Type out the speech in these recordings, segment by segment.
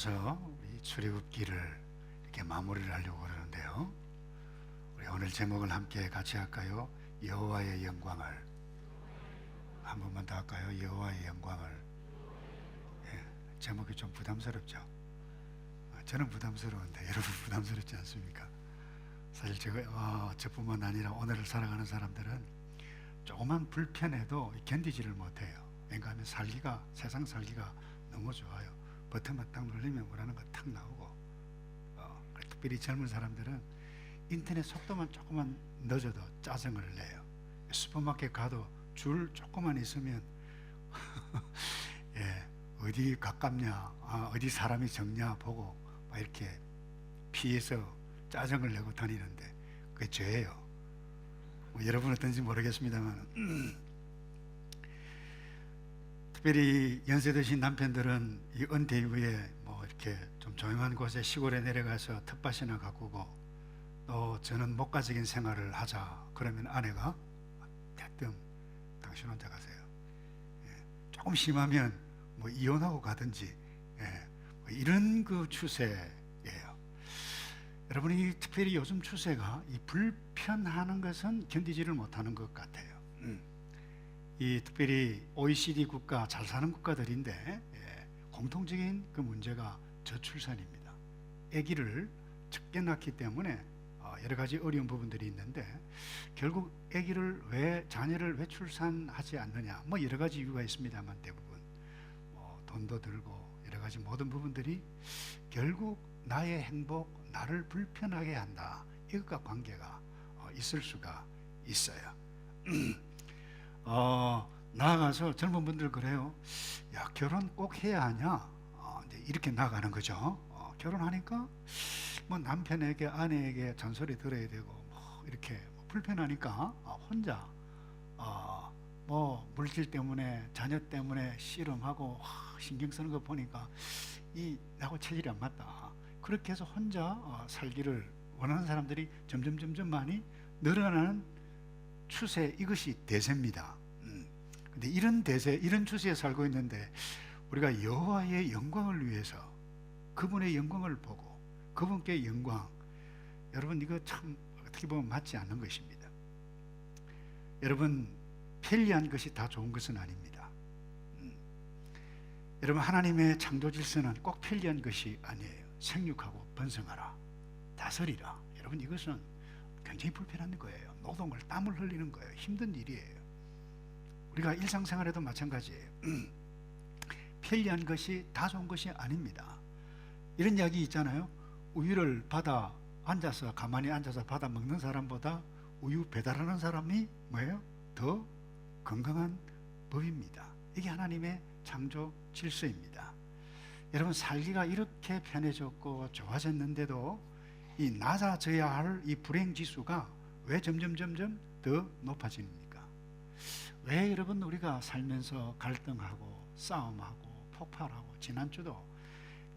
이어서 우리 출애굽기를 이렇게 마무리를 하려고 그러는데요. 우리 오늘 제목을 함께 같이 할까요? 여호와의 영광을. 한 번만 더 할까요? 여호와의 영광을. 예, 제목이 좀 부담스럽죠? 저는 부담스러운데 여러분 부담스럽지 않습니까? 사실 저뿐만 아니라 오늘을 살아가는 사람들은 조그만 불편해도 견디지를 못해요. 왜냐하면 세상 살기가 너무 좋아요. 버튼만 딱 누르면 원하는 거 탁 나오고, 특별히 젊은 사람들은 인터넷 속도만 조금만 늦어도 짜증을 내요. 슈퍼마켓 가도 줄 조금만 있으면 예, 어디 가깝냐, 어디 사람이 적냐 보고 막 이렇게 피해서 짜증을 내고 다니는데 그게 죄예요. 여러분 어떤지 모르겠습니다만 특별히 연세 드신 남편들은 이 은퇴 이후에 이렇게 좀 조용한 곳에 시골에 내려가서 텃밭이나 가꾸고, 또 저는 목가적인 생활을 하자 그러면 아내가 대뜸 당신 혼자 가세요. 조금 심하면 이혼하고 가든지, 이런 그 추세예요. 여러분이 특별히 요즘 추세가 이 불편하는 것은 견디지를 못하는 것 같아요. 이 특별히 OECD 국가, 잘 사는 국가들인데 공통적인 그 문제가 저출산입니다. 아기를 적게 낳기 때문에 여러 가지 어려운 부분들이 있는데, 결국 자녀를 왜 출산하지 않느냐, 여러 가지 이유가 있습니다만 대부분 돈도 들고 여러 가지 모든 부분들이 결국 나의 행복, 나를 불편하게 한다, 이것과 관계가 있을 수가 있어요. 나아가서 젊은 분들 그래요. 야, 결혼 꼭 해야 하냐? 이제 이렇게 나가는 거죠. 결혼하니까 남편에게, 아내에게 잔소리 들어야 되고 이렇게 불편하니까 혼자 물질 때문에, 자녀 때문에 씨름하고 신경 쓰는 거 보니까 나하고 체질이 안 맞다. 그렇게 해서 혼자 살기를 원하는 사람들이 점점 많이 늘어나는 추세, 이것이 대세입니다. 근데 이런 대세, 이런 추세에 살고 있는데 우리가 여호와의 영광을 위해서 그분의 영광을 보고 그분께 영광, 여러분 이거 참 어떻게 보면 맞지 않는 것입니다. 여러분, 편리한 것이 다 좋은 것은 아닙니다. 여러분, 하나님의 창조 질서는 꼭 편리한 것이 아니에요. 생육하고 번성하라, 다스리라. 여러분, 이것은 굉장히 불편한 거예요. 노동을, 땀을 흘리는 거예요. 힘든 일이에요. 우리가 일상생활에도 마찬가지예요. 편리한 것이 다 좋은 것이 아닙니다. 이런 이야기 있잖아요. 우유를 가만히 앉아서 받아 먹는 사람보다 우유 배달하는 사람이 더 건강한 법입니다. 이게 하나님의 창조 질서입니다. 여러분, 살기가 이렇게 편해졌고 좋아졌는데도 이 낮아져야 할 이 불행 지수가 왜 점점 더 높아집니까? 왜 여러분 우리가 살면서 갈등하고 싸움하고 폭발하고, 지난주도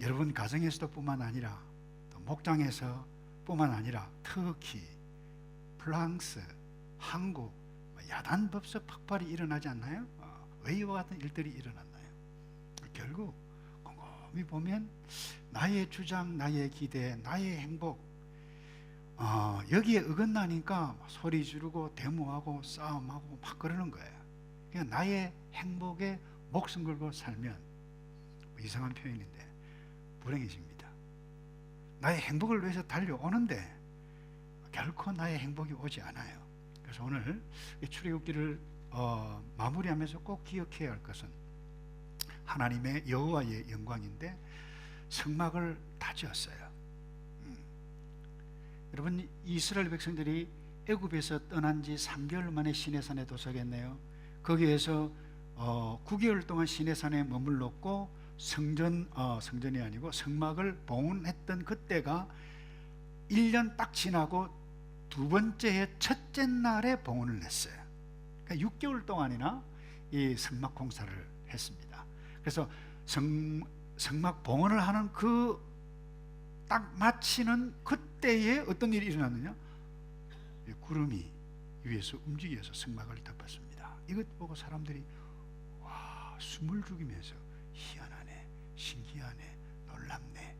여러분 가정에서도 뿐만 아니라 또 목장에서 뿐만 아니라 터키, 프랑스, 한국 야단법석 폭발이 일어나지 않나요? 왜 이와 같은 일들이 일어났나요? 결국 곰곰이 보면 나의 주장, 나의 기대, 나의 행복, 여기에 어긋나니까 소리 지르고 데모하고 싸움하고 막 그러는 거예요. 그냥 나의 행복에 목숨 걸고 살면, 이상한 표현인데, 불행해집니다. 나의 행복을 위해서 달려오는데 결코 나의 행복이 오지 않아요. 그래서 오늘 출애굽기를 마무리하면서 꼭 기억해야 할 것은 하나님의 여호와의 영광인데, 성막을 다 지었어요. 여러분, 이스라엘 백성들이 애굽에서 떠난 지 3개월 만에 시내산에 도착했네요. 거기에서 9개월 동안 시내산에 머물렀고, 성전이 아니고 성막을 봉헌했던 그때가 1년 딱 지나고 두 번째 해 첫째 날에 봉헌을 했어요. 그러니까 6개월 동안이나 이 성막 공사를 했습니다. 그래서 성막 봉헌을 하는 딱 마치는 그때에 어떤 일이 일어났느냐? 구름이 위에서 움직여서 성막을 덮었습니다. 이것 보고 사람들이 숨을 죽이면서 희한하네, 신기하네, 놀랍네.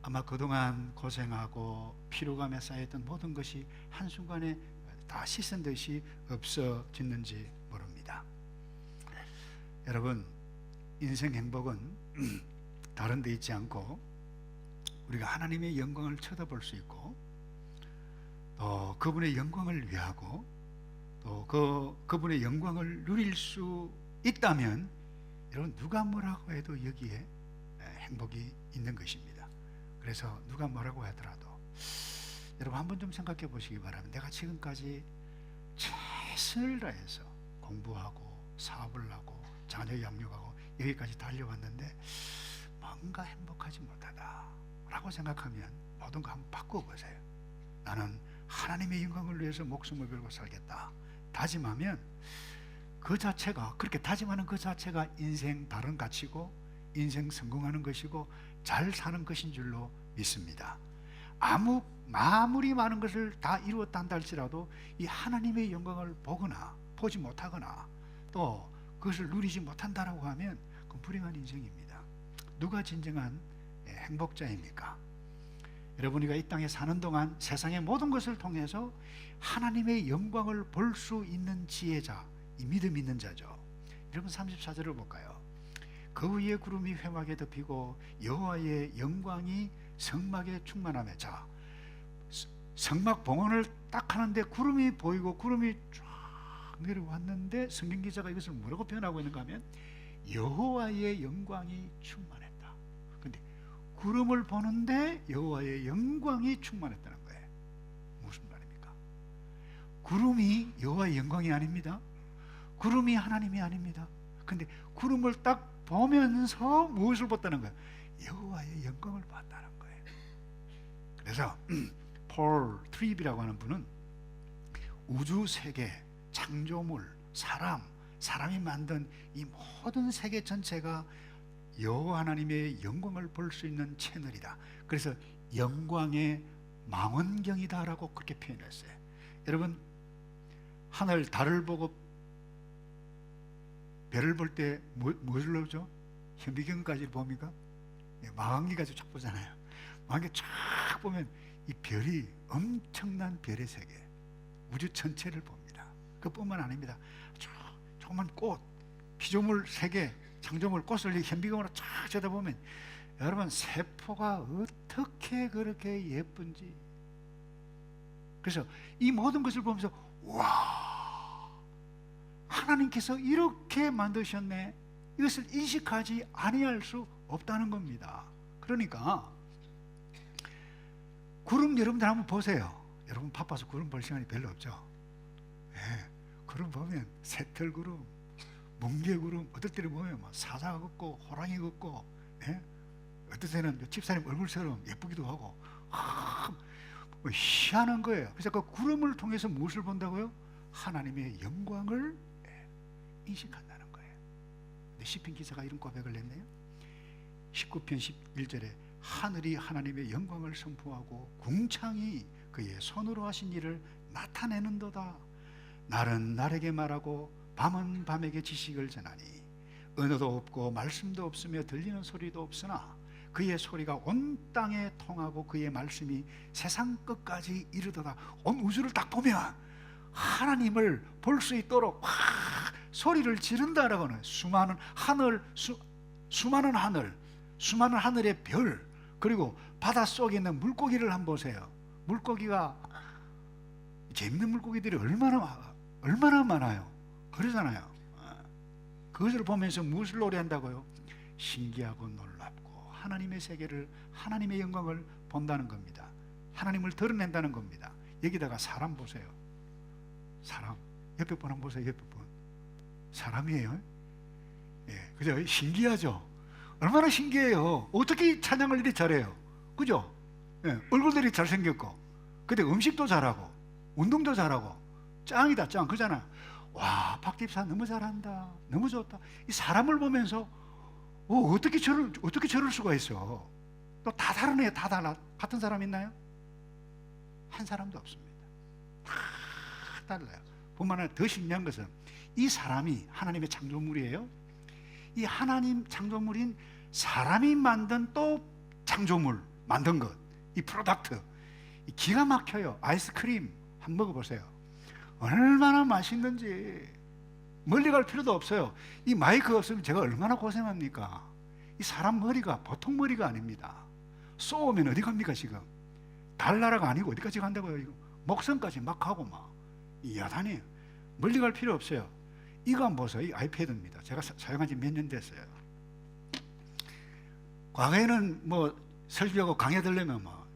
아마 그동안 고생하고 피로감에 쌓였던 모든 것이 한순간에 다 씻은 듯이 없어졌는지 모릅니다. 여러분, 인생 행복은 다른 데 있지 않고 우리가 하나님의 영광을 쳐다볼 수 있고, 또 그분의 영광을 위하고, 또 그분의 영광을 누릴 수 있다면 여러분, 누가 뭐라고 해도 여기에 행복이 있는 것입니다. 그래서 누가 뭐라고 하더라도 여러분 한번 좀 생각해 보시기 바랍니다. 내가 지금까지 최선을 다해서 공부하고 사업을 하고 자녀 양육하고 여기까지 달려왔는데 뭔가 행복하지 못하다 라고 생각하면 모든 거 한번 바꿔보세요. 나는 하나님의 영광을 위해서 목숨을 걸고 살겠다 다짐하면, 그 자체가, 그렇게 다짐하는 그 자체가 인생 바른 가치고 인생 성공하는 것이고 잘 사는 것인 줄로 믿습니다. 아무리 많은 것을 다 이루었다 한다 할지라도 이 하나님의 영광을 보거나 보지 못하거나 또 그것을 누리지 못한다라고 하면 그건 불행한 인생입니다. 누가 진정한 행복자입니까? 여러분이가 이 땅에 사는 동안 세상의 모든 것을 통해서 하나님의 영광을 볼 수 있는 지혜자, 이 믿음 있는 자죠. 여러분 34절을 볼까요? 그 위에 구름이 회막에 덮이고 여호와의 영광이 성막에 충만하며. 자, 성막 봉헌을 딱 하는데 구름이 보이고 구름이 쫙 내려왔는데 성경 기자가 이것을 뭐라고 표현하고 있는가 하면 여호와의 영광이 충만했다. 근데 구름을 보는데 여호와의 영광이 충만했다는 거예요. 무슨 말입니까? 구름이 여호와의 영광이 아닙니다. 구름이 하나님이 아닙니다. 근데 구름을 딱 보면서 무엇을 봤다는 거예요? 여호와의 영광을 봤다는 거예요. 그래서 폴 트립이라고 하는 분은 우주 세계, 창조물, 사람이 만든 이 모든 세계 전체가 여호와 하나님의 영광을 볼 수 있는 채널이다. 그래서 영광의 망원경이다라고 그렇게 표현했어요. 여러분, 하늘 달을 보고 별을 볼 때 무엇을 보죠? 현미경까지 봅니까? 망원경 가지고 쫙 보잖아요. 망원경 쫙 보면 이 별이 엄청난 별의 세계, 우주 전체를 봅니다. 그뿐만 아닙니다. 조그만 꽃, 피조물 세계, 창조물 꽃을 현미경으로 쫙 쳐다보면 여러분 세포가 어떻게 그렇게 예쁜지. 그래서 이 모든 것을 보면서 와, 하나님께서 이렇게 만드셨네, 이것을 인식하지 아니할 수 없다는 겁니다. 그러니까 구름 여러분들 한번 보세요. 여러분 바빠서 구름 볼 시간이 별로 없죠. 네, 구름 보면 새털구름, 뭉게구름, 어떨 때는 보면 사자가 걷고 호랑이 걷고, 네? 어떨 때는 집사님 얼굴처럼 예쁘기도 하고 뭐 희한한 거예요. 그래서 그 구름을 통해서 무엇을 본다고요? 하나님의 영광을 인식한다는 거예요. 근데 시편 기자가 이런 고백을 했네요. 19편 11절에 하늘이 하나님의 영광을 선포하고 궁창이 그의 손으로 하신 일을 나타내는도다. 날은 날에게 말하고 밤은 밤에게 지식을 전하니 언어도 없고 말씀도 없으며 들리는 소리도 없으나 그의 소리가 온 땅에 통하고 그의 말씀이 세상 끝까지 이르도다. 온 우주를 딱 보면 하나님을 볼 수 있도록 소리를 지른다라고 하는 수많은 하늘, 수많은 하늘의 별, 그리고 바닷속에 있는 물고기를 한번 보세요. 물고기가, 재밌는 물고기들이 얼마나 많아요. 그러잖아요. 그것을 보면서 무엇을 노래한다고요? 신기하고 놀랍고 하나님의 세계를, 하나님의 영광을 본다는 겁니다. 하나님을 드러낸다는 겁니다. 여기다가 사람 보세요. 사람, 옆에 분 한번 보세요. 옆에 분 사람이에요. 예, 그죠? 신기하죠? 얼마나 신기해요. 어떻게 찬양을 이렇게 잘해요? 그죠? 예, 얼굴들이 잘생겼고, 근데 음식도 잘하고, 운동도 잘하고, 짱이다, 짱. 그잖아. 와, 박 집사 너무 잘한다. 너무 좋다. 이 사람을 보면서, 어떻게 저럴 수가 있어? 또 다 다르네요. 다 달라. 같은 사람 있나요? 한 사람도 없습니다. 다 달라요. 뿐만 아니라 더 신기한 것은 이 사람이 하나님의 창조물이에요. 이 하나님 창조물인 사람이 만든 또 창조물, 만든 것, 이 프로덕트, 기가 막혀요. 아이스크림 한번 먹어보세요. 얼마나 맛있는지 멀리 갈 필요도 없어요. 이 마이크 없으면 제가 얼마나 고생합니까? 이 사람 머리가 보통 머리가 아닙니다. 쏘면 어디 갑니까 지금? 달나라가 아니고 어디까지 간다고요? 이거 목선까지 막 하고 막 야단이에요. 멀리 갈 필요 없어요. 이거 한번 보세요. 이 아이패드입니다. 제가 사용한 지 몇 년 됐어요. 과거에는 뭐 설교하고 강의 들려면 뭐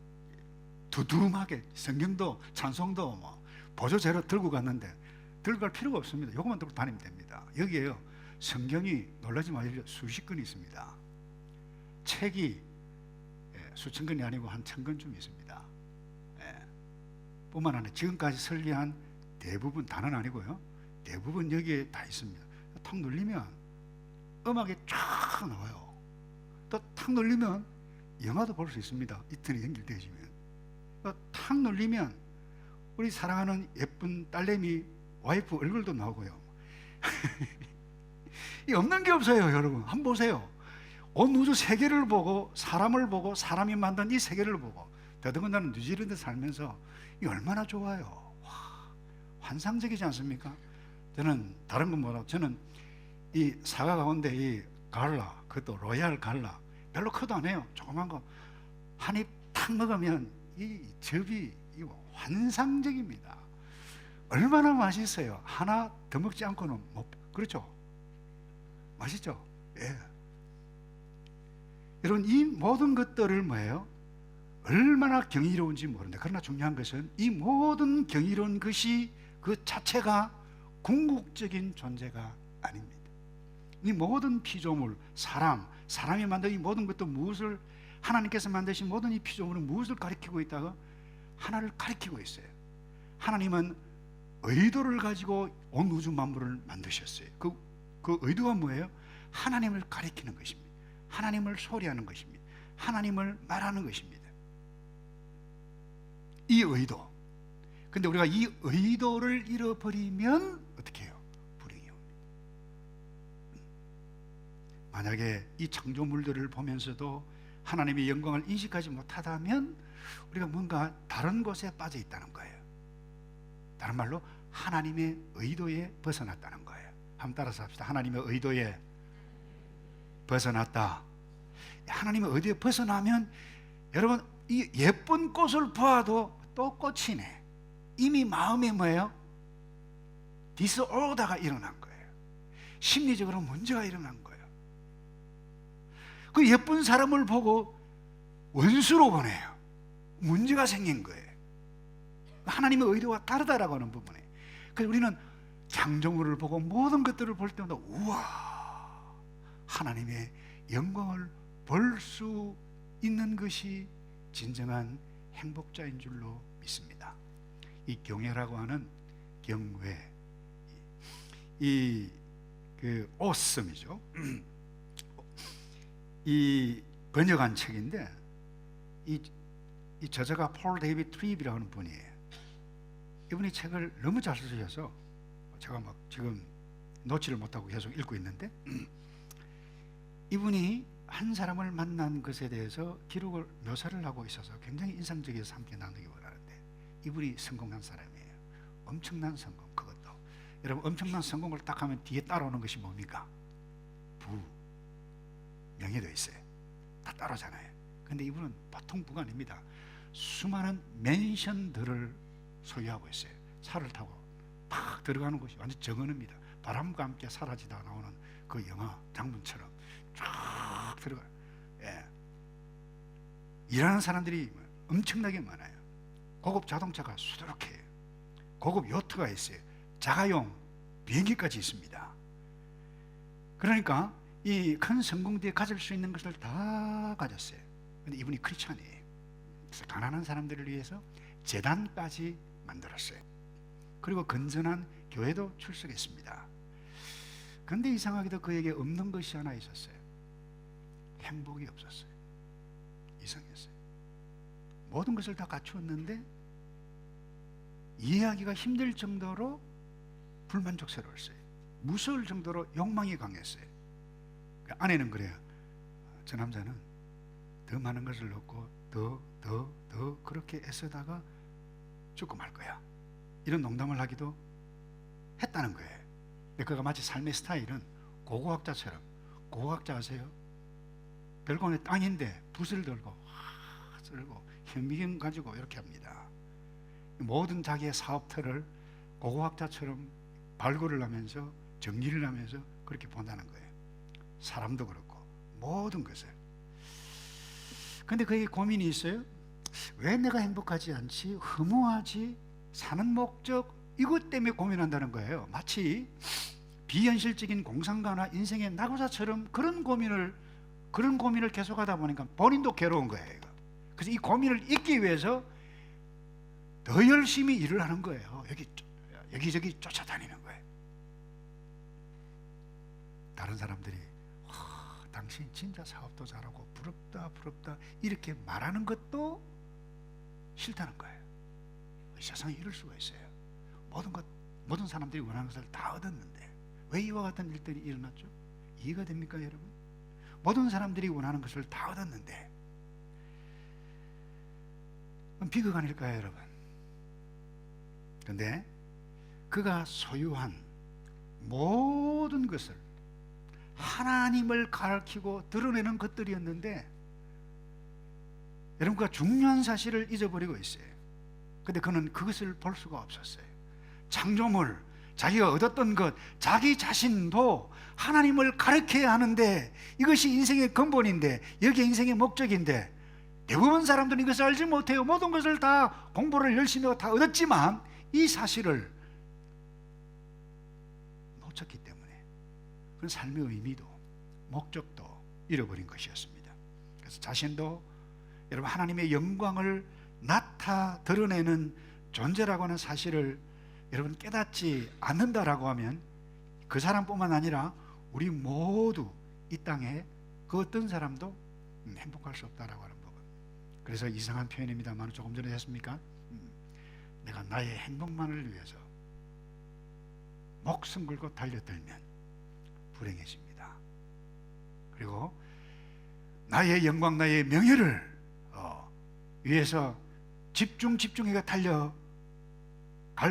두두rum하게 성경도 찬송도 뭐 보조제로 들고 갔는데 들고 갈 필요가 없습니다. 이것만 들고 다니면 됩니다. 여기에요, 성경이 놀라지 마십시오. 수십 권 있습니다. 책이 수천 권이 아니고 한 1000권쯤 있습니다. 뿐만 아니라 지금까지 설계한 대부분, 다는 아니고요, 대부분 여기에 다 있습니다. 탁 눌리면 음악이 쫙 나와요. 또 탁 눌리면 영화도 볼 수 있습니다. 인터넷 연결되어지면. 탁 눌리면 우리 사랑하는 예쁜 딸내미 와이프 얼굴도 나오고요. 이 없는 게 없어요. 여러분 한번 보세요. 온 우주 세계를 보고 사람을 보고 사람이 만든 이 세계를 보고, 더더군다나 뉴질랜드 살면서 이 얼마나 좋아요. 와, 환상적이지 않습니까? 저는 다른 것보다 저는 이 사과 가운데 이 갈라, 그것도 로얄 갈라, 별로 크도 안 해요. 조그만 거 한 입 탁 먹으면 이 접이 이거 환상적입니다. 얼마나 맛있어요. 하나 더 먹지 않고는 못, 그렇죠? 맛있죠? 예. 여러분 이 모든 것들을 뭐예요? 얼마나 경이로운지 모르는데, 그러나 중요한 것은 이 모든 경이로운 것이 그 자체가 궁극적인 존재가 아닙니다. 이 모든 피조물, 사람이 만든 이 모든 것도 무엇을, 하나님께서 만드신 모든 이 피조물은 무엇을 가리키고 있다고? 하나를 가리키고 있어요. 하나님은 의도를 가지고 온 우주 만물을 만드셨어요. 그 의도가 뭐예요? 하나님을 가리키는 것입니다. 하나님을 소리하는 것입니다. 하나님을 말하는 것입니다. 이 의도. 근데 우리가 이 의도를 잃어버리면 어떻게 해요? 불행이 옵니다. 만약에 이 창조물들을 보면서도 하나님의 영광을 인식하지 못하다면 우리가 뭔가 다른 곳에 빠져 있다는 거예요. 다른 말로 하나님의 의도에 벗어났다는 거예요. 한번 따라서 합시다. 하나님의 의도에 벗어났다. 하나님의 의도에 벗어나면 여러분 이 예쁜 꽃을 보아도 또 꽃이네. 이미 마음에 뭐예요? 디스오더가 일어난 거예요. 심리적으로 문제가 일어난 거예요. 그 예쁜 사람을 보고 원수로 보내요. 문제가 생긴 거예요. 하나님의 의도와 다르다라고 하는 부분에. 그래서 우리는 창조물을 보고 모든 것들을 볼 때마다 우와, 하나님의 영광을 볼 수 있는 것이 진정한 행복자인 줄로 믿습니다. 이 경외라고 하는 경외, 그 awesome이죠. 이 번역한 책인데 이 저자가 폴 데이비드 트립이라고 하는 분이에요. 이분이 책을 너무 잘 쓰셔서 제가 막 지금 놓지를 못하고 계속 읽고 있는데, 이분이 한 사람을 만난 것에 대해서 기록을 묘사를 하고 있어서 굉장히 인상적이어서 함께 나누기 원하는데, 이분이 성공한 사람이에요. 엄청난 성공. 그것도 여러분 엄청난 성공을 딱 하면 뒤에 따라오는 것이 뭡니까? 명예도 있어요. 다 따라오잖아요. 근데 이분은 보통 부가 아닙니다. 수많은 맨션들을 소유하고 있어요. 차를 타고 팍 들어가는 곳이 완전 정원입니다. 바람과 함께 사라지다 나오는 그 영화 장문처럼 쫙 들어가요. 예. 일하는 사람들이 엄청나게 많아요. 고급 자동차가 수두룩해요. 고급 요트가 있어요. 자가용 비행기까지 있습니다. 그러니까 이 큰 성공 뒤에 가질 수 있는 것을 다 가졌어요. 근데 이분이 크리스찬이에요. 그래서 가난한 사람들을 위해서 재단까지 만들었어요. 그리고 건전한 교회도 출석했습니다. 그런데 이상하게도 그에게 없는 것이 하나 있었어요. 행복이 없었어요. 이상했어요. 모든 것을 다 갖추었는데 이해하기가 힘들 정도로 불만족스러웠어요. 무서울 정도로 욕망이 강했어요. 아내는 그래요. 저 남자는 더 많은 것을 얻고 더 그렇게 애쓰다가 죽고 말 거야. 이런 농담을 하기도 했다는 거예요. 근데 그가 마치 삶의 스타일은 고고학자처럼, 고고학자 아세요? 별공의 땅인데 붓을 들고 쓸고 현미경 가지고 이렇게 합니다. 모든 자기의 사업터를 고고학자처럼 발굴을 하면서 정리를 하면서 그렇게 본다는 거예요. 사람도 그렇고 모든 것을. 근데 그의 고민이 있어요. 왜 내가 행복하지 않지? 허무하지? 사는 목적, 이것 때문에 고민한다는 거예요. 마치 비현실적인 공상과나 인생의 낙오자처럼 그런 고민을 계속하다 보니까 본인도 괴로운 거예요. 그래서 이 고민을 잊기 위해서 더 열심히 일을 하는 거예요. 여기저기 쫓아다니는 거예요. 다른 사람들이 당신 진짜 사업도 잘하고 부럽다 이렇게 말하는 것도 싫다는 거예요. 이 세상에 이럴 수가 있어요. 모든 사람들이 원하는 것을 다 얻었는데 왜 이와 같은 일들이 일어났죠? 이해가 됩니까, 여러분? 모든 사람들이 원하는 것을 다 얻었는데 비극 아닐까요, 여러분? 그런데 그가 소유한 모든 것을 하나님을 가리키고 드러내는 것들이었는데, 여러분, 그가 중요한 사실을 잊어버리고 있어요. 근데 그는 그것을 볼 수가 없었어요. 창조물, 자기가 얻었던 것, 자기 자신도 하나님을 가리켜야 하는데, 이것이 인생의 근본인데, 여기 인생의 목적인데, 대부분 사람들은 이것을 알지 못해요. 모든 것을 다 공부를 열심히 하고 다 얻었지만 이 사실을 놓쳤기 때문에 그런 삶의 의미도 목적도 잃어버린 것이었습니다. 그래서 자신도 여러분 하나님의 영광을 드러내는 존재라고 하는 사실을 여러분 깨닫지 않는다라고 하면 그 사람뿐만 아니라 우리 모두 이 땅에 그 어떤 사람도 행복할 수 없다라고 하는 부분. 그래서 이상한 표현입니다만 조금 전에 했습니까? 내가 나의 행복만을 위해서 목숨 걸고 달려들면 불행해집니다. 그리고 나의 영광, 나의 명예를 위해서 집중해가 달려갈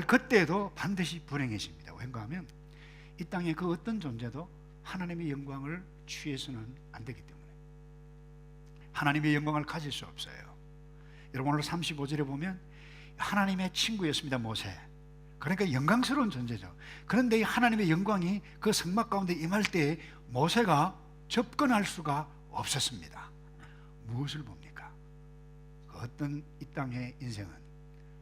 그때도 반드시 불행해집니다. 왠가 하면 이 땅에 그 어떤 존재도 하나님의 영광을 취해서는 안 되기 때문에 하나님의 영광을 가질 수 없어요. 여러분 오늘 35절에 보면 하나님의 친구였습니다, 모세. 그러니까 영광스러운 존재죠. 그런데 이 하나님의 영광이 그 성막 가운데 임할 때 모세가 접근할 수가 없었습니다. 무엇을 봅니까? 그 어떤 이 땅의 인생은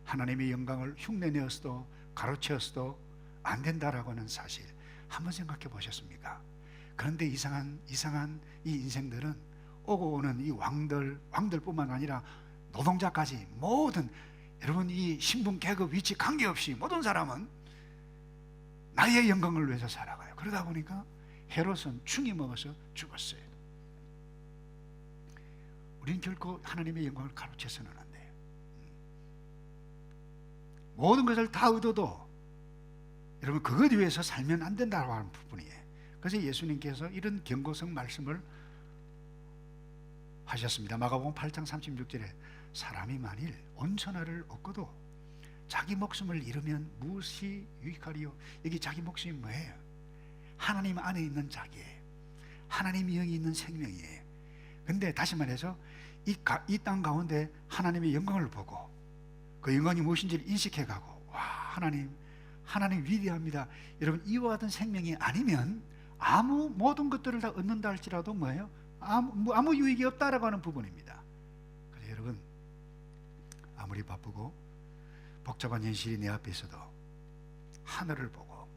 하나님의 영광을 흉내내어서도 가로채어서도 안 된다라고 하는 사실 한번 생각해 보셨습니까? 그런데 이상한 이 인생들은 오고 오는 이 왕들뿐만 아니라 노동자까지 모든 여러분 이 신분 계급 위치 관계없이 모든 사람은 나의 영광을 위해서 살아가요. 그러다 보니까 헤롯은 충이 먹어서 죽었어요. 우리는 결코 하나님의 영광을 가로채서는 안 돼요. 모든 것을 다 얻어도 여러분 그것 위해서 살면 안 된다고 하는 부분이에요. 그래서 예수님께서 이런 경고성 말씀을 하셨습니다. 마가복음 8장 36절에 사람이 만일 온 천하를 얻고도 자기 목숨을 잃으면 무엇이 유익하리요? 여기 자기 목숨이 뭐예요? 하나님 안에 있는 자기예요. 하나님의 영이 있는 생명이에요. 근데 다시 말해서 이 땅 가운데 하나님의 영광을 보고 그 영광이 무엇인지를 인식해가고 와 하나님 위대합니다. 여러분 이와 같은 생명이 아니면 모든 것들을 다 얻는다 할지라도 뭐예요? 아무 유익이 없다라고 하는 부분입니다. 그래서 여러분 아무리 바쁘고 복잡한 현실이 내 앞에 있어도 하늘을 보고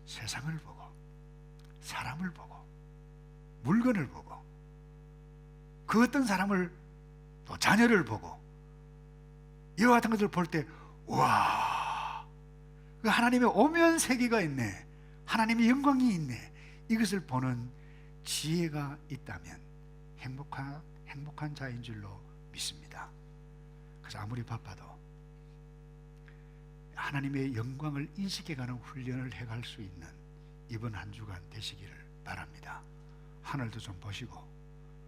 세상을 보고 사람을 보고 물건을 보고 그 어떤 사람을 또 자녀를 보고 이와 같은 것들을 볼 때 와, 그 하나님의 오묘한 세계가 있네, 하나님의 영광이 있네, 이것을 보는 지혜가 있다면 행복한 자인 줄로 믿습니다. 그래서 아무리 바빠도 하나님의 영광을 인식해가는 훈련을 해갈 수 있는 이번 한 주간 되시기를 바랍니다. 하늘도 좀 보시고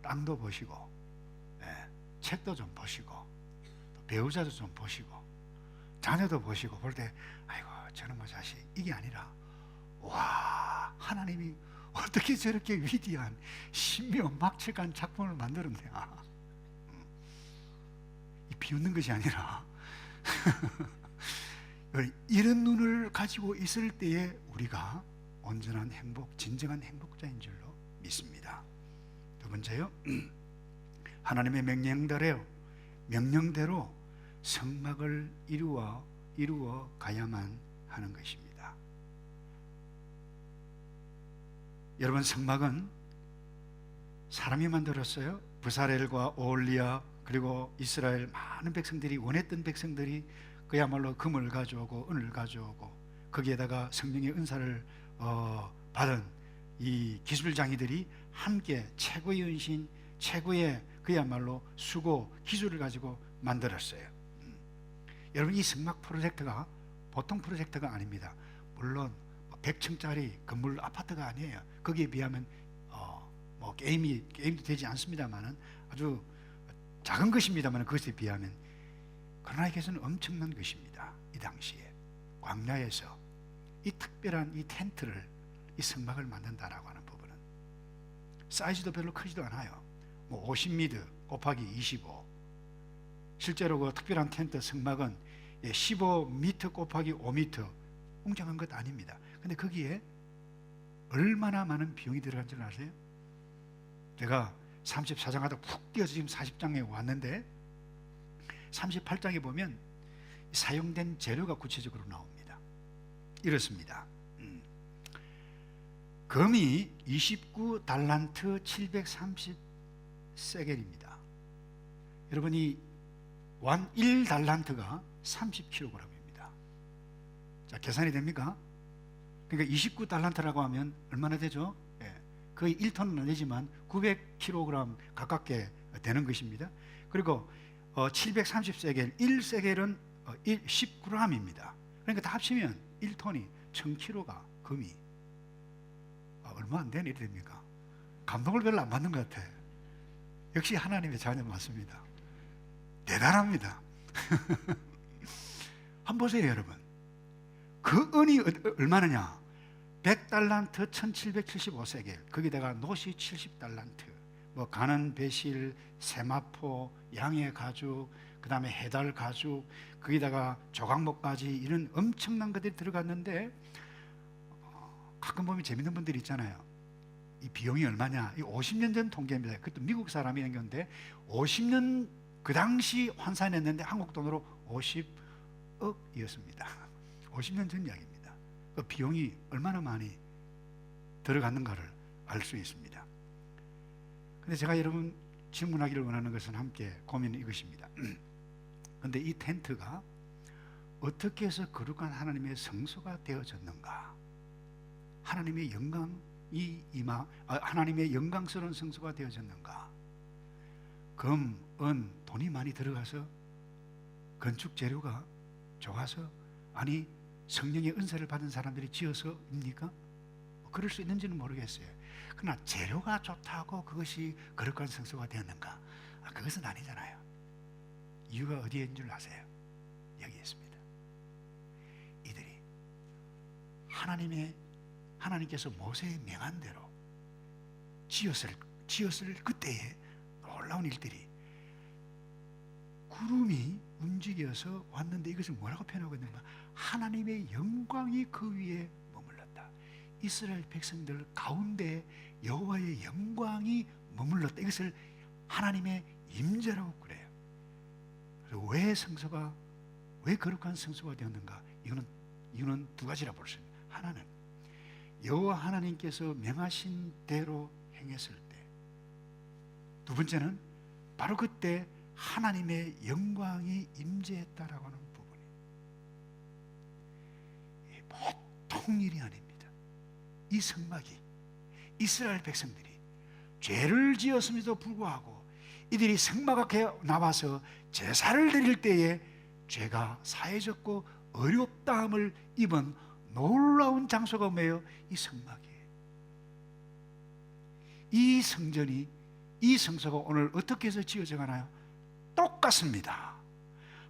땅도 보시고, 예, 책도 좀 보시고, 또 배우자도 좀 보시고, 자녀도 보시고 볼 때, 아이고 저놈의 자식, 이게 아니라, 와, 하나님이 어떻게 저렇게 위대한 신묘막측한 작품을 만들었냐. 이 비웃는 것이 아니라 이런 눈을 가지고 있을 때에 우리가 온전한 행복, 진정한 행복자인 줄로 믿습니다. 두 번째요, 하나님의 명령대로 성막을 이루어 가야만 하는 것입니다. 여러분, 성막은 사람이 만들었어요. 부사렐과 오홀리아, 그리고 이스라엘 많은 백성들이, 원했던 백성들이 그야말로 금을 가져오고 은을 가져오고, 거기에다가 성령의 은사를 받은 이 기술장이들이 함께 최고의 은신, 최고의 그야말로 수고, 기술을 가지고 만들었어요. 여러분, 이 성막 프로젝트가 보통 프로젝트가 아닙니다. 물론 100층짜리 건물 아파트가 아니에요. 거기에 비하면 뭐 게임도 되지 않습니다만은 아주 작은 것입니다만, 그것에 비하면, 그러나 이것은 엄청난 것입니다. 이 당시에 광야에서 이 특별한 이 텐트를, 이 성막을 만든다라고 하는 부분은 사이즈도 별로 크지도 않아요. 뭐 50m 곱하기 25, 실제로 그 특별한 텐트 성막은 15m 곱하기 5m, 웅장한 것 아닙니다. 근데 거기에 얼마나 많은 비용이 들어간 줄 아세요? 제가 34장 하다 푹 뛰어서 지금 40장에 왔는데, 38장에 보면 사용된 재료가 구체적으로 나옵니다. 이렇습니다. 금이 29달란트 730세겔입니다. 여러분이 1달란트가 30kg입니다. 자, 계산이 됩니까? 그러니까 29달란트라고 하면 얼마나 되죠? 예, 거의 1톤은 안 되지만 900kg 가깝게 되는 것입니다. 그리고 730세겔, 1세겔은 10g입니다. 그러니까 다 합치면 1톤이 1000kg가 금이 얼마 안 되는 일이 됩니까? 감동을 별로 안 받는 것 같아. 역시 하나님의 자녀 맞습니다. 대단합니다. 한번 보세요, 여러분. 그 은이 얼마느냐? 100달란트 1775세겔, 거기다가 노시 70달란트, 뭐 가는 배실, 세마포, 양의 가죽, 그 다음에 해달 가죽, 거기다가 조각목까지, 이런 엄청난 것들이 들어갔는데, 가끔 보면 재밌는 분들이 있잖아요. 이 비용이 얼마냐? 이 50년 전 통계입니다. 그것도 미국 사람이 낸 건데, 50년 그 당시 환산했는데 한국 돈으로 50억이었습니다. 50년 전 이야기입니다. 그 비용이 얼마나 많이 들어갔는가를 알 수 있습니다. 근데 제가 여러분 질문하기를 원하는 것은 함께 고민은 이것입니다. 근데 이 텐트가 어떻게 해서 거룩한 하나님의 성소가 되어졌는가? 하나님의 영광이 하나님의 영광스러운 성소가 되어졌는가? 금, 은, 돈이 많이 들어가서, 건축 재료가 좋아서, 아니 성령의 은사를 받은 사람들이 지어서입니까? 그럴 수 있는지는 모르겠어요. 그러나 재료가 좋다고 그것이 거룩한 성소가 되었는가? 그것은 아니잖아요. 이유가 어디에 있는 줄 아세요? 여기 있습니다. 이들이 하나님께서 모세에 명한 대로 지었을 그때에 놀라운 일들이, 구름이 움직여서 왔는데, 이것을 뭐라고 표현하고 있는가? 하나님의 영광이 그 위에 머물렀다. 이스라엘 백성들 가운데 여호와의 영광이 머물렀다. 이것을 하나님의 임재라고 그래요. 그래서 왜 거룩한 성소가 되었는가? 이유는 두 가지라 볼 수 있습니다. 하나는 여호와 하나님께서 명하신 대로 행했을 때, 두 번째는 바로 그때 하나님의 영광이 임재했다라고 하는 부분이 보통 일이 아닙니다. 이 성막이, 이스라엘 백성들이 죄를 지었음에도 불구하고 이들이 성막 앞에 나와서 제사를 드릴 때에 죄가 사해졌고 어렵다함을 입은 놀라운 장소가 뭐예요? 이 성막이에요. 이 성전이 이 성소가 오늘 어떻게 해서 지어져 가나요? 똑같습니다.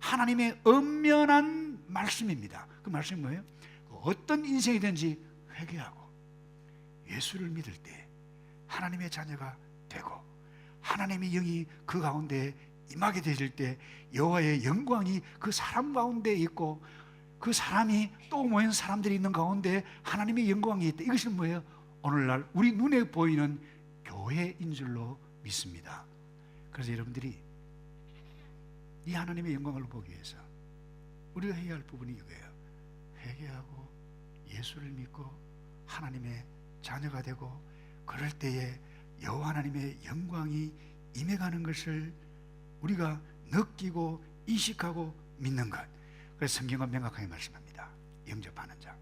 하나님의 엄연한 말씀입니다. 그 말씀이 뭐예요? 어떤 인생이든지 회개하고 예수를 믿을 때 하나님의 자녀가 되고 하나님의 영이 그 가운데 임하게 되실 때 여호와의 영광이 그 사람 가운데 있고 그 사람이 또 모인 사람들이 있는 가운데 하나님의 영광이 있다. 이것은 뭐예요? 오늘날 우리 눈에 보이는 교회인 줄로 믿습니다. 그래서 여러분들이 이 하나님의 영광을 보기 위해서 우리가 해야 할 부분이 이거예요. 회개하고 예수를 믿고 하나님의 자녀가 되고 그럴 때에 여호와 하나님의 영광이 임해가는 것을 우리가 느끼고 인식하고 믿는 것. 그래서 성경은 명확하게 말씀합니다. 영접하는 자,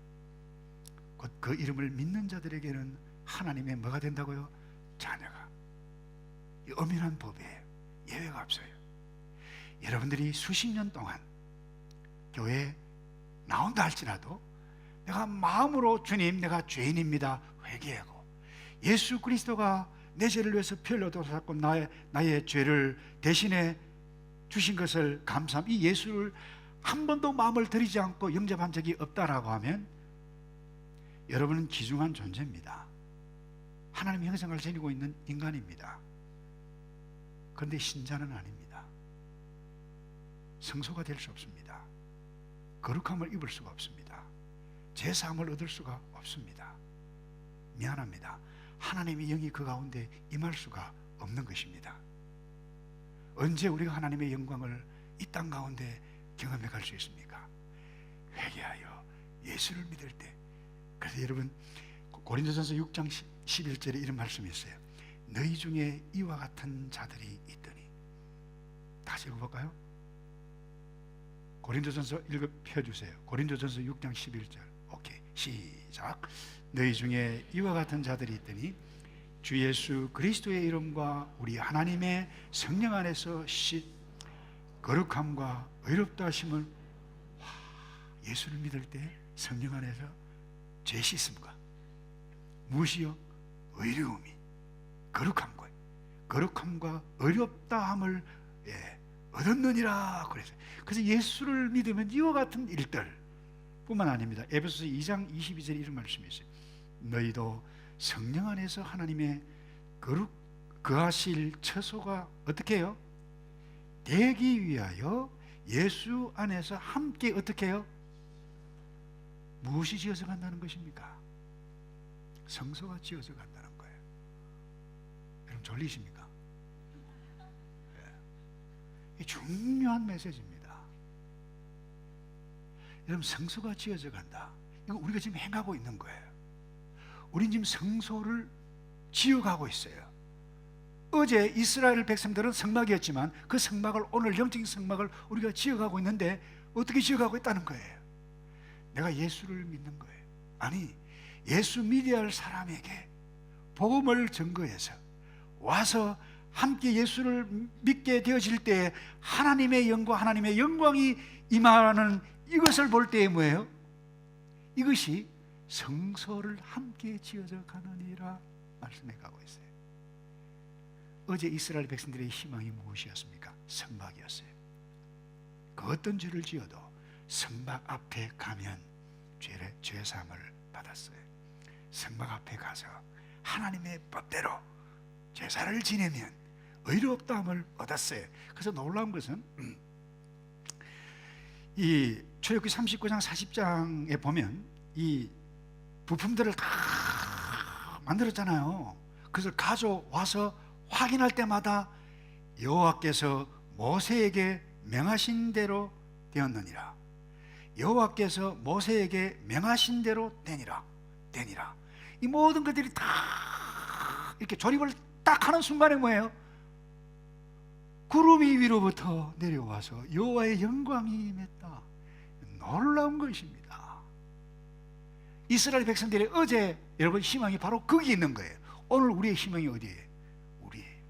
곧 그 이름을 믿는 자들에게는 하나님의 뭐가 된다고요? 자녀가. 이 엄연한 법이에요. 예외가 없어요. 여러분들이 수십 년 동안 교회에 나온다 할지라도 내가 마음으로 주님 내가 죄인입니다 회개하고 예수 그리스도가 내 죄를 위해서 피 흘려 돌아섰고 나의 죄를 대신해 주신 것을 감사함, 이 예수를 한 번도 마음을 들이지 않고 영접한 적이 없다라고 하면 여러분은 기중한 존재입니다. 하나님의 형상을 지니고 있는 인간입니다. 그런데 신자는 아닙니다. 성소가 될 수 없습니다. 거룩함을 입을 수가 없습니다. 제사함을 얻을 수가 없습니다. 미안합니다. 하나님의 영이 그 가운데 임할 수가 없는 것입니다. 언제 우리가 하나님의 영광을 이 땅 가운데 경험해 갈 수 있습니까? 회개하여 예수를 믿을 때. 그래서 여러분 고린도전서 6장 11절에 이런 말씀이 있어요. 너희 중에 이와 같은 자들이 있더니. 다시 읽어볼까요? 고린도전서 펴주세요. 고린도전서 6장 11절. 오케이, 시작. 너희 중에 이와 같은 자들이 있더니 주 예수 그리스도의 이름과 우리 하나님의 성령 안에서 거룩함과 의롭다 하심을. 예수를 믿을 때 성령 안에서 죄 씻음과 무엇이요? 의로움이 거룩함과 의롭다함을 얻었느니라 그랬어요. 그래서 예수를 믿으면 이와 같은 일들 뿐만 아닙니다. 에베소서 2장 22절에 이런 말씀이 있어요. 너희도 성령 안에서 하나님의 거하실 처소가 어떻게 해요? 되기 위하여 예수 안에서 함께 어떻게 해요? 무엇이 지어져 간다는 것입니까? 성소가 지어져 간다는 거예요. 여러분 졸리십니까? 이 중요한 메시지입니다. 여러분 성소가 지어져 간다. 이거 우리가 지금 행하고 있는 거예요. 우린 지금 성소를 지어가고 있어요. 어제 이스라엘 백성들은 성막이었지만 그 성막을 오늘 영적인 성막을 우리가 지어가고 있는데 어떻게 지어가고 있다는 거예요? 내가 예수를 믿는 거예요. 아니 예수 믿어야 할 사람에게 복음을 증거해서 와서 함께 예수를 믿게 되어질 때 하나님의 영광, 하나님의 영광이 임하는 이것을 볼 때에 뭐예요? 이것이 성소를 함께 지어져 가느니라 말씀해 가고 있어요. 어제 이스라엘 백성들의 희망이 무엇이었습니까? 성막이었어요. 그 어떤 죄를 지어도 성막 앞에 가면 죄사함을 받았어요. 성막 앞에 가서 하나님의 법대로 제사를 지내면 의롭다함을 얻었어요. 그래서 놀라운 것은 이 출애굽기 39장 40장에 보면 이 부품들을 다 만들었잖아요. 그래서 가져와서 확인할 때마다 여호와께서 모세에게 명하신 대로 되었느니라. 여호와께서 모세에게 명하신 대로 되니라. 이 모든 것들이 다 이렇게 조립을 딱 하는 순간에 뭐예요? 구름이 위로부터 내려와서 여호와의 영광이 임했다. 놀라운 것입니다. 이스라엘 백성들의 어제 여러분 희망이 바로 거기 있는 거예요. 오늘 우리의 희망이 어디예요? 우리예요.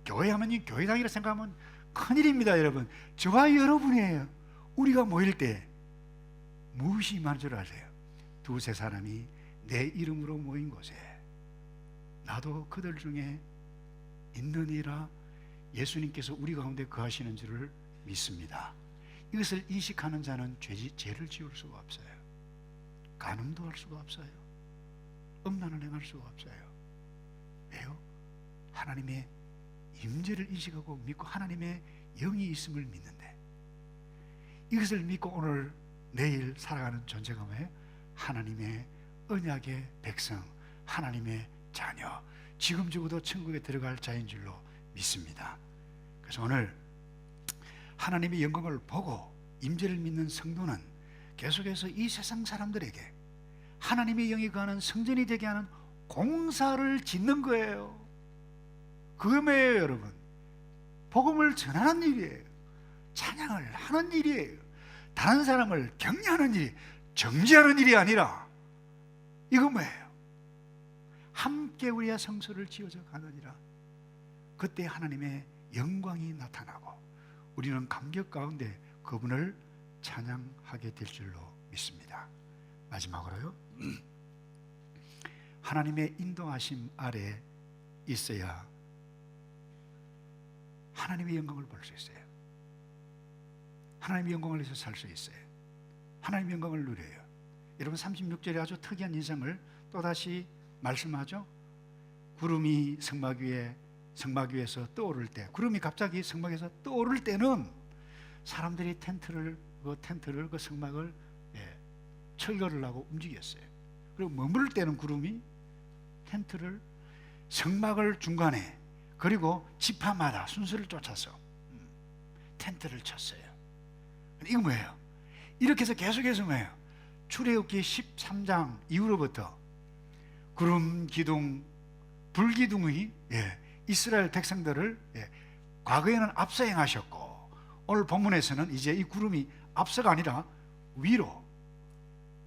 교회 하면 교회당이라 생각하면 큰일입니다. 여러분 저와 여러분이에요. 우리가 모일 때 무엇이 임할 줄 아세요? 두세 사람이 내 이름으로 모인 곳에 나도 그들 중에 있느니라 예수님께서 우리 가운데 거하시는 줄을 믿습니다. 이것을 인식하는 자는 죄를 지을 수가 없어요. 간음도 할 수가 없어요. 음란을 행할 수가 없어요. 왜요? 하나님의 임재를 인식하고 믿고 하나님의 영이 있음을 믿는데, 이것을 믿고 오늘 내일 살아가는 존재가 뭐예요? 하나님의 언약의 백성, 하나님의 자녀, 지금 죽어도 천국에 들어갈 자인 줄로 믿습니다. 그래서 오늘 하나님의 영광을 보고 임재를 믿는 성도는 계속해서 이 세상 사람들에게 하나님의 영이 거하는 성전이 되게 하는 공사를 짓는 거예요. 그게 뭐예요, 여러분? 복음을 전하는 일이에요. 찬양을 하는 일이에요. 다른 사람을 격려하는 일이, 정죄하는 일이 아니라, 이건 뭐예요? 함께 우리가 성소를 지어져 가느니라. 그때 하나님의 영광이 나타나고 우리는 감격 가운데 그분을 찬양하게 될 줄로 믿습니다. 마지막으로요, 하나님의 인도하심 아래 있어야 하나님의 영광을 볼 수 있어요. 하나님의 영광을 위해서 살 수 있어요. 하나님의 영광을 누려요. 여러분 36절에 아주 특이한 인상을 또다시 말씀하죠. 구름이 성막 위에서 떠오를 때, 구름이 갑자기 성막에서 떠오를 때는 사람들이 그 성막을 철거를 하고 움직였어요. 그리고 머무를 때는 구름이 텐트를, 성막을 중간에, 그리고 지파마다 순서를 쫓아서 텐트를 쳤어요. 이건 뭐예요? 이렇게 해서 계속해서 뭐예요? 출애굽기 13장 이후로부터 구름 기둥, 불기둥이 이스라엘 백성들을 과거에는 앞서 행하셨고, 오늘 본문에서는 이제 이 구름이 앞서가 아니라 위로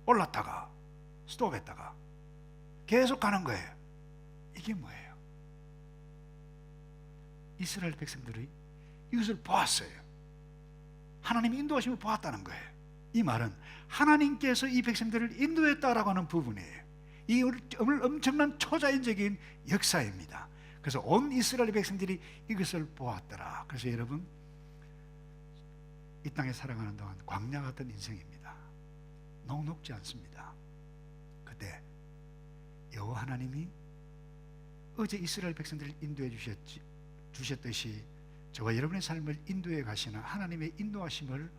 올랐다가 스톱했다가 계속 가는 거예요. 이게 뭐예요? 이스라엘 백성들이 이것을 보았어요. 하나님이 인도하심을 보았다는 거예요. 이 말은 하나님께서 이 백성들을 인도했다라고 하는 부분이에요. 이 엄청난 초자연적인 역사입니다. 그래서 온 이스라엘 백성들이 이것을 보았더라. 그래서 여러분, 이 땅에 살아가는 동안 광야 같은 인생입니다. 녹록지 않습니다. 그때 여호와 하나님이 어제 이스라엘 백성들을 인도해 주셨듯이 저와 여러분의 삶을 인도해 가시는 하나님의 인도하심을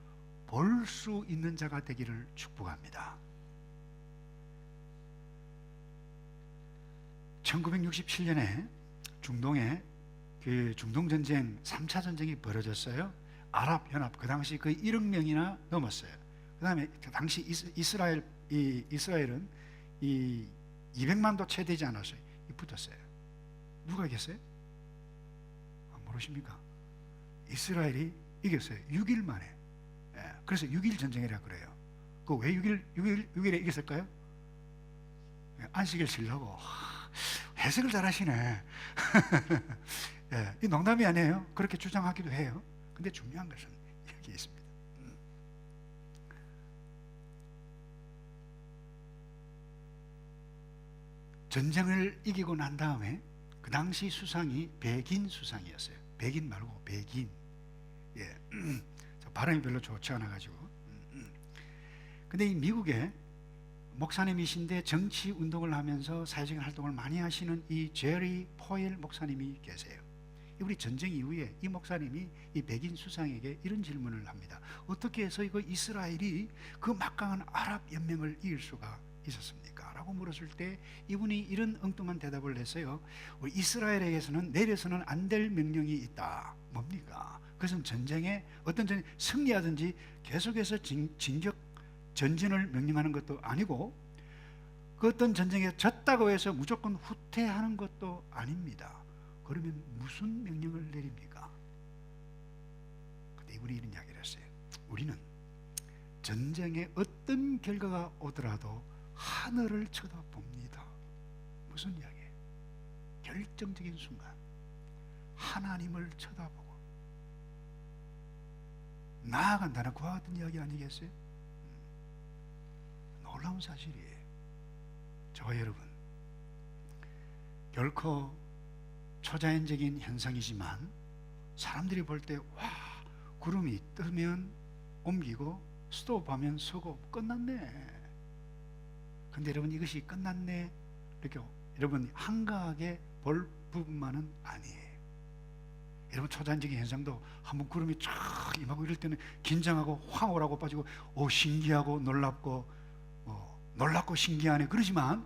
볼 수 있는 자가 되기를 축복합니다. 1967년에 중동에 그 중동전쟁 3차 전쟁이 벌어졌어요. 아랍연합, 그 당시 거의 1억 명이나 넘었어요. 그 다음에 그 당시 이스라엘은 200만도 채 되지 않았어요. 붙었어요. 누가 이겼어요? 모르십니까? 이스라엘이 이겼어요. 6일 만에. 그래서 6일 전쟁이라 그래요. 그 왜 6일에 이겼을까요? 안식일 쉬려고. 해석을 잘 하시네. 이 농담이 아니에요. 그렇게 주장하기도 해요. 근데 중요한 것은 여기 있습니다. 전쟁을 이기고 난 다음에 그 당시 수상이 백인 수상이었어요. 백인 말고 백인. 발음이 별로 좋지 않아가지고. 근데 이 미국에 목사님이신데 정치 운동을 하면서 사회적인 활동을 많이 하시는 이 제리 포일 목사님이 계세요. 우리 전쟁 이후에 이 목사님이 이 백인 수상에게 이런 질문을 합니다. 어떻게 해서 이거 이스라엘이 그 막강한 아랍 연맹을 이길 수가 있었습니까? 라고 물었을 때 이분이 이런 엉뚱한 대답을 했어요. 우리 이스라엘에게서는 내려서는 안 될 명령이 있다. 뭡니까? 그것은 전쟁에 어떤 승리하든지 계속해서 전진을 명령하는 것도 아니고, 그 어떤 전쟁에 졌다고 해서 무조건 후퇴하는 것도 아닙니다. 그러면 무슨 명령을 내립니까? 근데 이분이 이런 이야기를 했어요. 우리는 전쟁에 어떤 결과가 오더라도 하늘을 쳐다봅니다. 무슨 이야기예요? 결정적인 순간 하나님을 쳐다보고 나아간다는 그와 같은 이야기 아니겠어요? 놀라운 사실이에요. 저와 여러분, 결코 초자연적인 현상이지만 사람들이 볼 때 와, 구름이 뜨면 옮기고 스톱하면 서고 끝났네. 근데 여러분, 이것이 끝났네 이렇게 여러분 한가하게 볼 부분만은 아니에요. 여러분, 초자연적인 현상도 한번 구름이 쫙 임하고 이럴 때는 긴장하고 황홀하고 빠지고 신기하고 놀랍고 놀랍고 신기하네 그러지만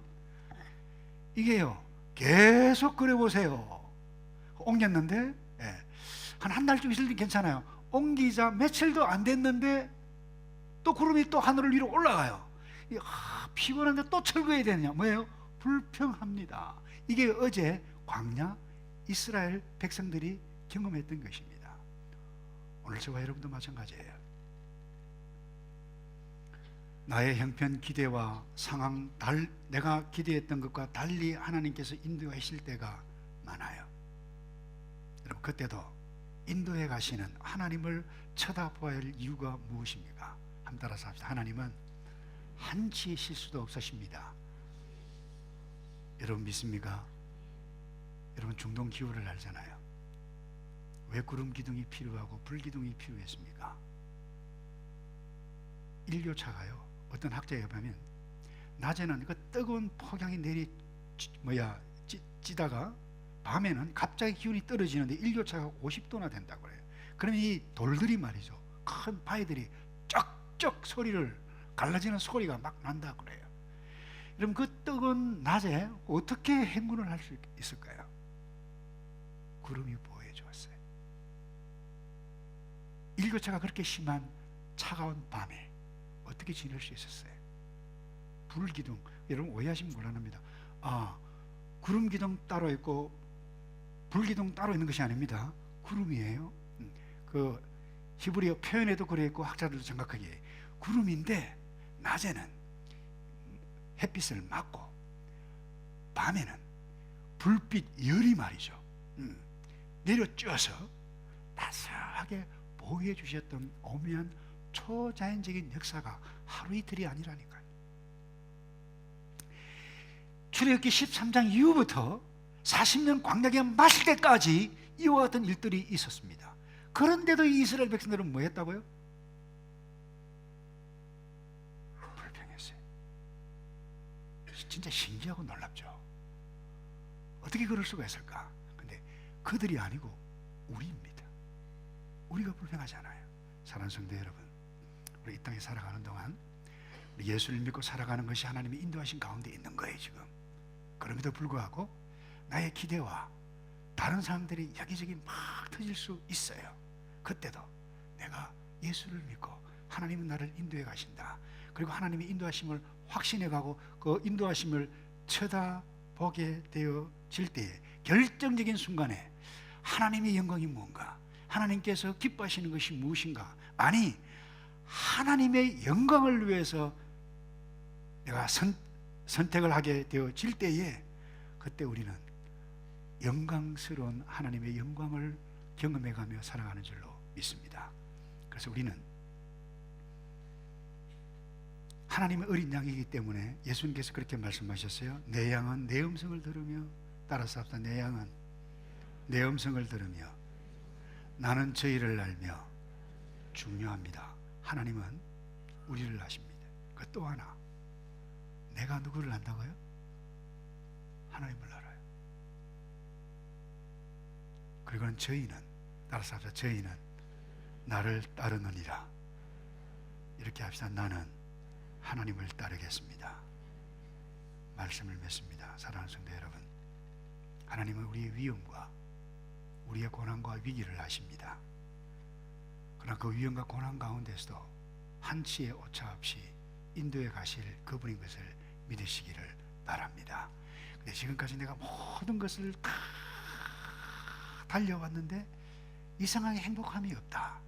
이게요 계속 그려보세요. 옮겼는데 한 달쯤 있을 때 괜찮아요. 옮기자 며칠도 안 됐는데 또 구름이 또 하늘을 위로 올라가요. 피곤한데 또 철거해야 되느냐? 뭐예요? 불평합니다. 이게 어제 광야 이스라엘 백성들이 경험했던 것입니다. 오늘 저와 여러분도 마찬가지예요. 나의 형편 기대와 상황 내가 기대했던 것과 달리 하나님께서 인도하실 때가 많아요. 여러분, 그때도 인도해 가시는 하나님을 쳐다보아야 할 이유가 무엇입니까? 한번 따라서 합시다. 하나님은 한치의 실수도 없으십니다. 여러분 믿습니까? 여러분 중동 기후를 알잖아요. 왜 구름 기둥이 필요하고 불 기둥이 필요했습니까? 일교차가요, 어떤 학자에 보면 낮에는 그 뜨거운 폭양이 찌다가 밤에는 갑자기 기온이 떨어지는데 일교차가 50도나 된다고 그래요. 그러면 이 돌들이 말이죠, 큰 바위들이 쩍쩍 소리를 갈라지는 소리가 막 난다고 그래요. 그럼 그 뜨거운 낮에 어떻게 행군을 할 수 있을까요? 구름이 보호해 주었어요. 일교차가 그렇게 심한 차가운 밤에 어떻게 지낼 수 있었어요? 불기둥, 여러분 오해하시면 곤란합니다. 구름 기둥 따로 있고 불기둥 따로 있는 것이 아닙니다. 구름이에요. 그 히브리어 표현에도 그래 있고 학자들도 정확하게 구름인데 낮에는 햇빛을 막고 밤에는 불빛 열이 말이죠, 내려쬐어서 따스하게 보호해 주셨던 오묘한 초자연적인 역사가 하루 이틀이 아니라니까요. 출애굽기 13장 이후부터 40년 광야기가 마실 때까지 이와 같은 일들이 있었습니다. 그런데도 이 이스라엘 백성들은 뭐 했다고요? 불평했어요. 진짜 신기하고 놀랍죠. 어떻게 그럴 수가 있을까? 근데 그들이 아니고 우리입니다. 우리가 불평하잖아요. 사랑하는 성도 여러분, 우리 이 땅에 살아가는 동안 예수를 믿고 살아가는 것이 하나님의 인도하신 가운데 있는 거예요 지금. 그럼에도 불구하고 나의 기대와 다른 사람들이 여기저기 막 터질 수 있어요. 그때도 내가 예수를 믿고 하나님은 나를 인도해 가신다, 그리고 하나님의 인도하심을 확신해 가고 그 인도하심을 쳐다보게 되어질 때에 결정적인 순간에 하나님의 영광이 뭔가, 하나님께서 기뻐하시는 것이 무엇인가, 아니 하나님의 영광을 위해서 내가 선택을 하게 되어질 때에 그때 우리는 영광스러운 하나님의 영광을 경험해가며 살아가는 줄로 믿습니다. 그래서 우리는 하나님의 어린 양이기 때문에 예수님께서 그렇게 말씀하셨어요. 내 양은 내 음성을 들으며, 따라서 합시다. 내 양은 내 음성을 들으며 나는 저희를 알며. 중요합니다. 하나님은 우리를 아십니다. 그 또 하나, 내가 누구를 안다고요? 하나님을 알아요. 그리고는 저희는, 따라서 합시다. 저희는 나를 따르느니라. 이렇게 합시다. 나는 하나님을 따르겠습니다. 말씀을 맺습니다. 사랑하는 성도 여러분, 하나님은 우리의 위험과 우리의 고난과 위기를 아십니다. 그러나 그 위험과 고난 가운데서도 한치의 오차 없이 인도에 가실 그분인 것을 믿으시기를 바랍니다. 근데 지금까지 내가 모든 것을 다 달려왔는데 이상하게 행복함이 없다.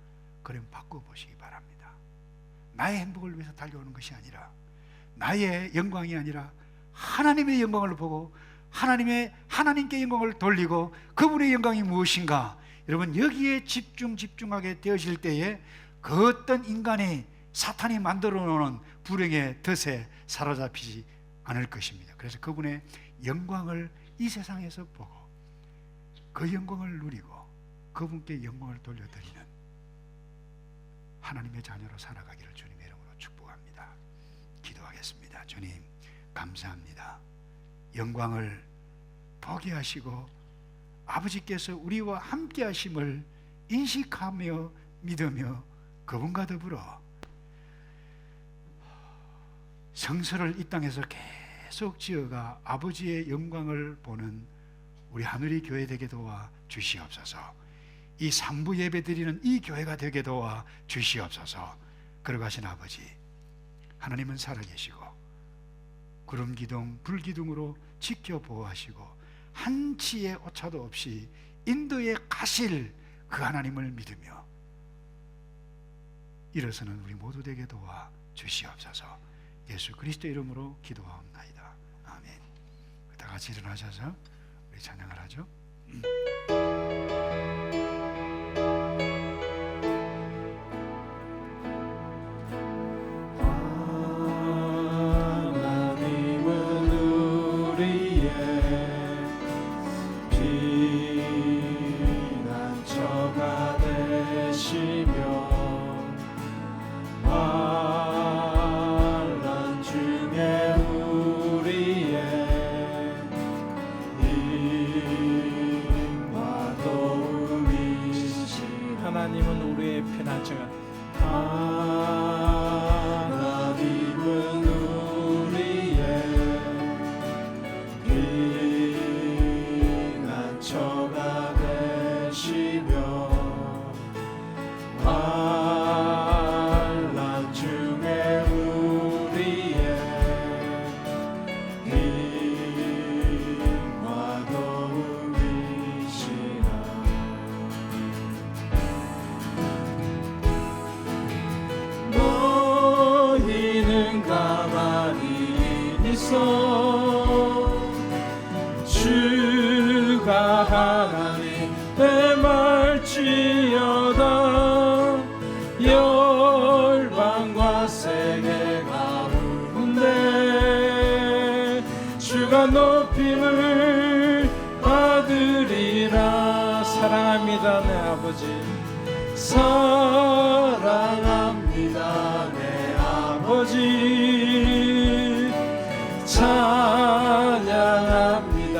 그럼 바꿔보시기 바랍니다. 나의 행복을 위해서 달려오는 것이 아니라, 나의 영광이 아니라 하나님의 영광을 보고 하나님께 영광을 돌리고 그분의 영광이 무엇인가, 여러분 여기에 집중하게 되어질 때에 그 어떤 인간이 사탄이 만들어 놓은 불행의 덫에 사로잡히지 않을 것입니다. 그래서 그분의 영광을 이 세상에서 보고 그 영광을 누리고 그분께 영광을 돌려드리는 하나님의 자녀로 살아가기를 주님의 이름으로 축복합니다. 기도하겠습니다. 주님 감사합니다. 영광을 보게 하시고 아버지께서 우리와 함께 하심을 인식하며 믿으며 그분과 더불어 성서를 이 땅에서 계속 지어가 아버지의 영광을 보는 우리 하늘의 교회 되게 도와 주시옵소서. 이 상부 예배 드리는 이 교회가 되게 도와 주시옵소서. 걸어가신 아버지, 하나님은 살아계시고 구름 기둥 불 기둥으로 지켜 보호하시고 한치의 오차도 없이 인도에 가실 그 하나님을 믿으며 일어서는 우리 모두 되게 도와 주시옵소서. 예수 그리스도 이름으로 기도하옵나이다. 아멘. 다 같이 일어나셔서 우리 찬양을 하죠. 하나님은 우리의 피난처가 하나님은 우리의 피난처가 되시며 환난 중에 우리의 힘과 도움이시라. 너희는 가만히 있어 주가 하나님 해말지어다. 열방과 세계가 우는데 주가 높임을 받으리라. 사랑합니다 내 아버지. 사랑합니다 내 아버지. 찬양합니다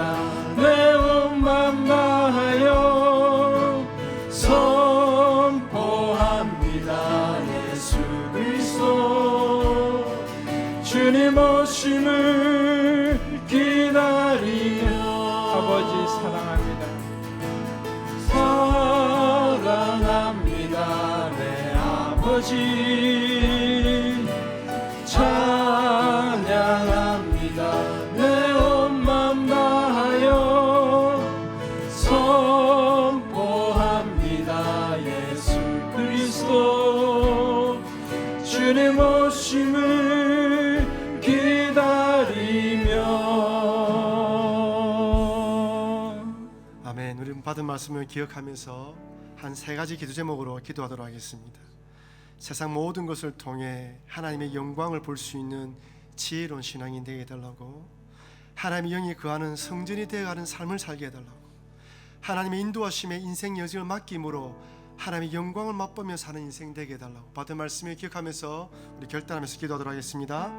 내 온 맘 다하여. 선포합니다 예수 그리스도. 주님 오심을 기다리며. 아버지 사랑합니다. 사랑합니다 내 아버지. 찬양합니다 내 온 맘 다하여. 선포합니다 예수 그리스도. 주님 오심을 기다리며. 아멘. 우리 받은 말씀을 기억하면서 한 세 가지 기도 제목으로 기도하도록 하겠습니다. 세상 모든 것을 통해 하나님의 영광을 볼 수 있는 지혜로운 신앙이 되게 해달라고, 하나님의 영이 거하는 성전이 되어가는 삶을 살게 해달라고, 하나님의 인도하심에 인생 여정을 맡김으로 하나님의 영광을 맛보며 사는 인생 되게 해달라고 받은 말씀을 기억하면서 우리 결단하면서 기도하도록 하겠습니다.